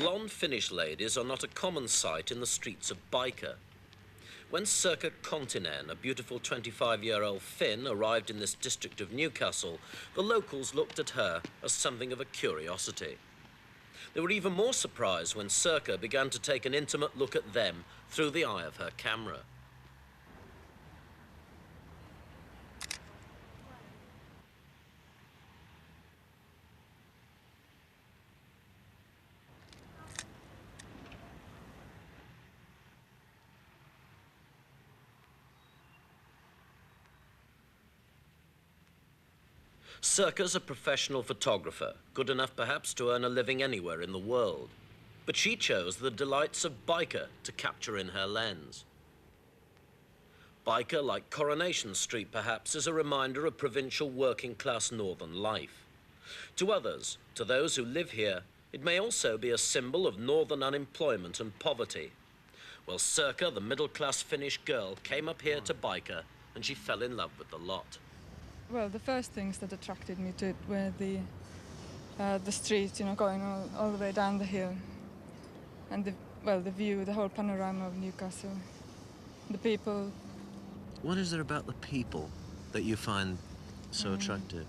Blonde Finnish ladies are not a common sight in the streets of Byker. When Sirkka-Liisa Konttinen, a beautiful 25-year-old Finn, arrived in this district of Newcastle, the locals looked at her as something of a curiosity. They were even more surprised when Sirkka began to take an intimate look at them through the eye of her camera. Sirkka's a professional photographer, good enough perhaps to earn a living anywhere in the world. But she chose the delights of Byker to capture in her lens. Byker, like Coronation Street perhaps, is a reminder of provincial working-class northern life. To others, to those who live here, it may also be a symbol of northern unemployment and poverty. Well, Sirkka, the middle-class Finnish girl, came up here to Byker and she fell in love with the lot. Well, the first things that attracted me to it were the streets, you know, going all the way down the hill, and the view, the whole panorama of Newcastle, the people. What is there about the people that you find so attractive?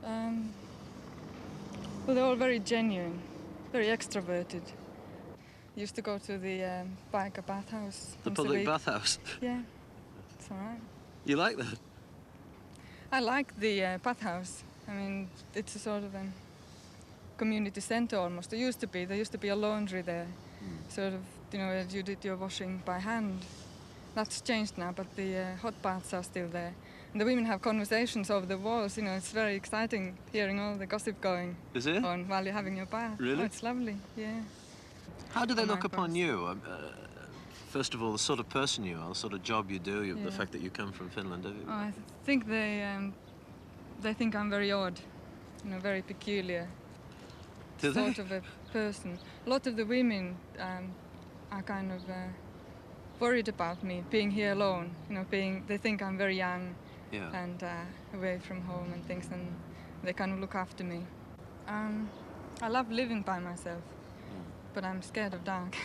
Well, they're all very genuine, very extroverted. Used to go to the Byker bathhouse. The public bathhouse? Yeah, it's all right. You like that? I like the bathhouse. I mean, it's a sort of a community centre almost. There used to be a laundry there, sort of, you know, you did your washing by hand. That's changed now, but the hot baths are still there. And the women have conversations over the walls, you know, it's very exciting hearing all the gossip going on while you're having your bath. Really? Oh, it's lovely, yeah. How do they look upon you? First of all, the sort of person you are, the sort of job you do, the fact that you come from Finland. Oh, I think they think I'm very odd, you know, very peculiar. Do they? Sort of a person. A lot of the women are kind of worried about me being here alone. You know, they think I'm very young and away from home and things, and they kind of look after me. I love living by myself. But I'm scared of dark.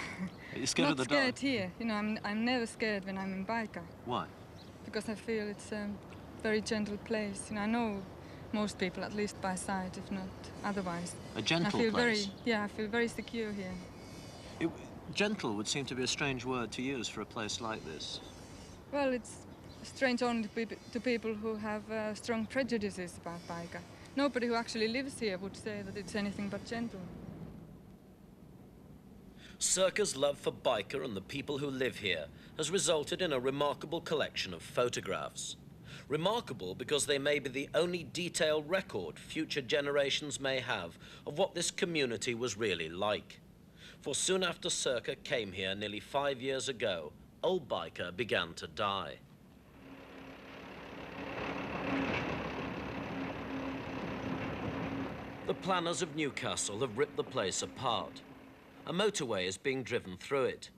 Are you scared of the dark? Not scared here. You know, I'm never scared when I'm in Byker. Why? Because I feel it's a very gentle place. You know, I know most people, at least by sight, if not otherwise. A gentle place? I feel very secure here. Gentle would seem to be a strange word to use for a place like this. Well, it's strange only to people who have strong prejudices about Byker. Nobody who actually lives here would say that it's anything but gentle. Sirkka's love for Byker and the people who live here has resulted in a remarkable collection of photographs. Remarkable because they may be the only detailed record future generations may have of what this community was really like. For soon after Sirkka came here nearly 5 years ago, old Byker began to die. The planners of Newcastle have ripped the place apart. A motorway is being driven through it.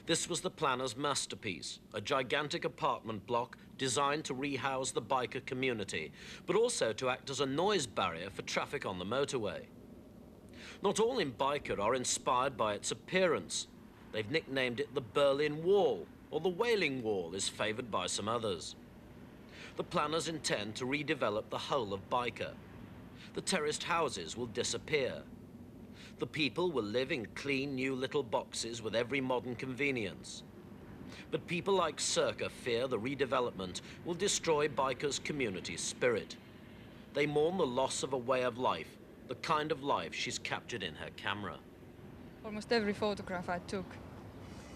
This was the planner's masterpiece, a gigantic apartment block designed to rehouse the Byker community, but also to act as a noise barrier for traffic on the motorway. Not all in Byker are inspired by its appearance. They've nicknamed it the Berlin Wall, or the Wailing Wall is favoured by some others. The planners intend to redevelop the whole of Byker. The terraced houses will disappear. The people will live in clean, new little boxes with every modern convenience. But people like Sirkka fear the redevelopment will destroy Byker's community spirit. They mourn the loss of a way of life, the kind of life she's captured in her camera. Almost every photograph I took,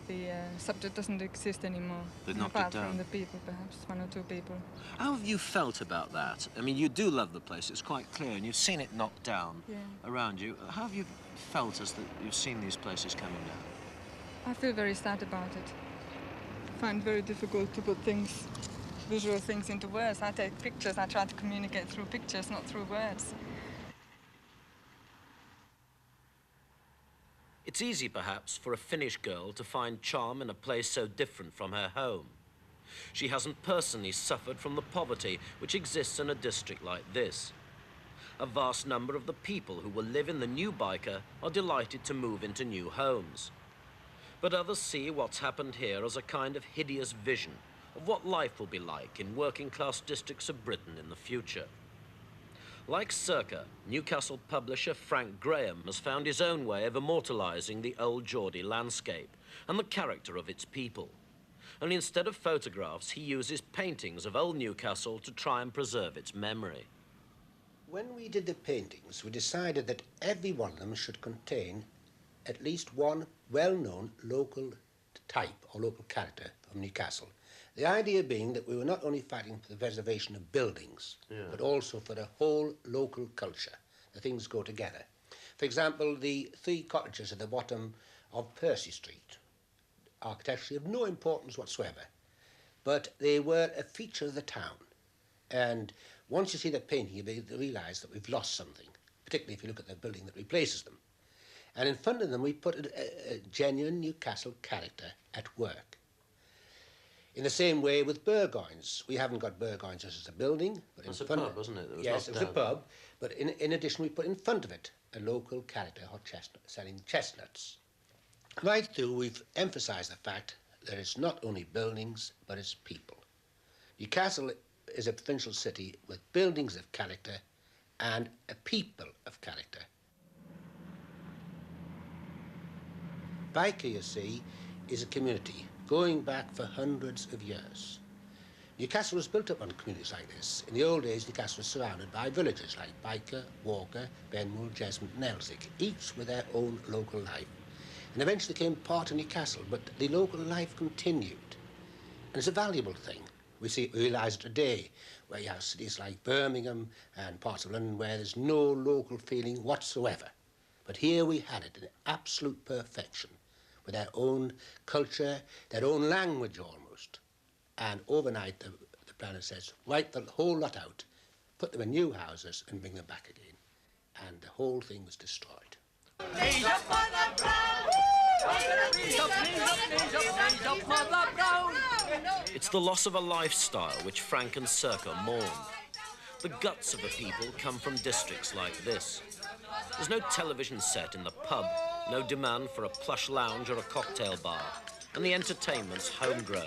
the subject doesn't exist anymore. They knocked it down. Apart from the people, perhaps, one or two people. How have you felt about that? I mean, you do love the place, it's quite clear, and you've seen it knocked down around you. How have you felt as that you've seen these places coming down? I feel very sad about it. I find it very difficult to put things, visual things into words. I take pictures, I try to communicate through pictures, not through words. It's easy, perhaps, for a Finnish girl to find charm in a place so different from her home. She hasn't personally suffered from the poverty which exists in a district like this. A vast number of the people who will live in the new Byker are delighted to move into new homes. But others see what's happened here as a kind of hideous vision of what life will be like in working-class districts of Britain in the future. Like Sirka, Newcastle publisher Frank Graham has found his own way of immortalising the old Geordie landscape and the character of its people. Only instead of photographs, he uses paintings of old Newcastle to try and preserve its memory. When we did the paintings, we decided that every one of them should contain at least one well-known local type or local character from Newcastle. The idea being that we were not only fighting for the preservation of buildings, but also for the whole local culture. The things go together. For example, the 3 cottages at the bottom of Percy Street, architecturally of no importance whatsoever, but they were a feature of the town. And once you see the painting, you realise that we've lost something, particularly if you look at the building that replaces them. And in front of them, we put a genuine Newcastle character at work. In the same way with Burgoyne's. We haven't got Burgoyne's as a building. But it's a pub, wasn't it? Yes, it was a pub. But in addition, we put in front of it a local character, hot chestnut, selling chestnuts. Right through, we've emphasised the fact that it's not only buildings, but it's people. Newcastle is a provincial city with buildings of character and a people of character. Byker, you see, is a community going back for hundreds of years. Newcastle was built up on communities like this. In the old days, Newcastle was surrounded by villages like Byker, Walker, Benwood, Jesmond and Elswick, each with their own local life. And eventually became part of Newcastle, but the local life continued. And it's a valuable thing. We realise it today, where you have cities like Birmingham and parts of London where there's no local feeling whatsoever. But here we had it in absolute perfection, with their own culture, their own language almost. And overnight, the planner says, wipe the whole lot out, put them in new houses and bring them back again. And the whole thing was destroyed. It's the loss of a lifestyle which Frank and Sirka mourned. The guts of the people come from districts like this. There's no television set in the pub, no demand for a plush lounge or a cocktail bar, and the entertainment's homegrown.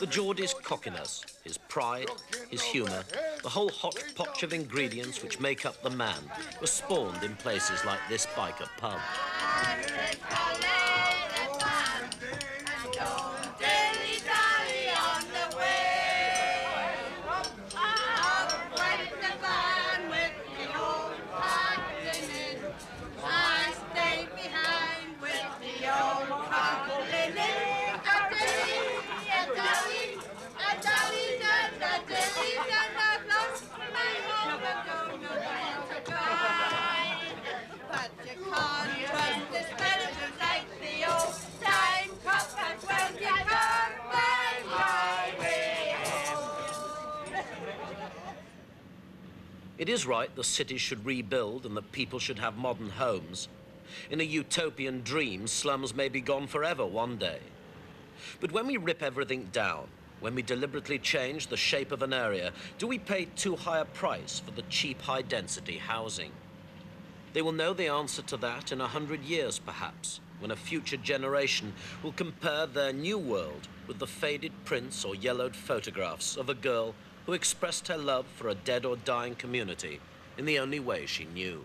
The Geordie's cockiness, his pride, his humour, the whole hodgepodge of ingredients which make up the man were spawned in places like this Byker pub. It is right the city should rebuild and that people should have modern homes. In a utopian dream, slums may be gone forever one day. But when we rip everything down, when we deliberately change the shape of an area, do we pay too high a price for the cheap, high-density housing? They will know the answer to that in 100 years, perhaps, when a future generation will compare their new world with the faded prints or yellowed photographs of a girl who expressed her love for a dead or dying community in the only way she knew.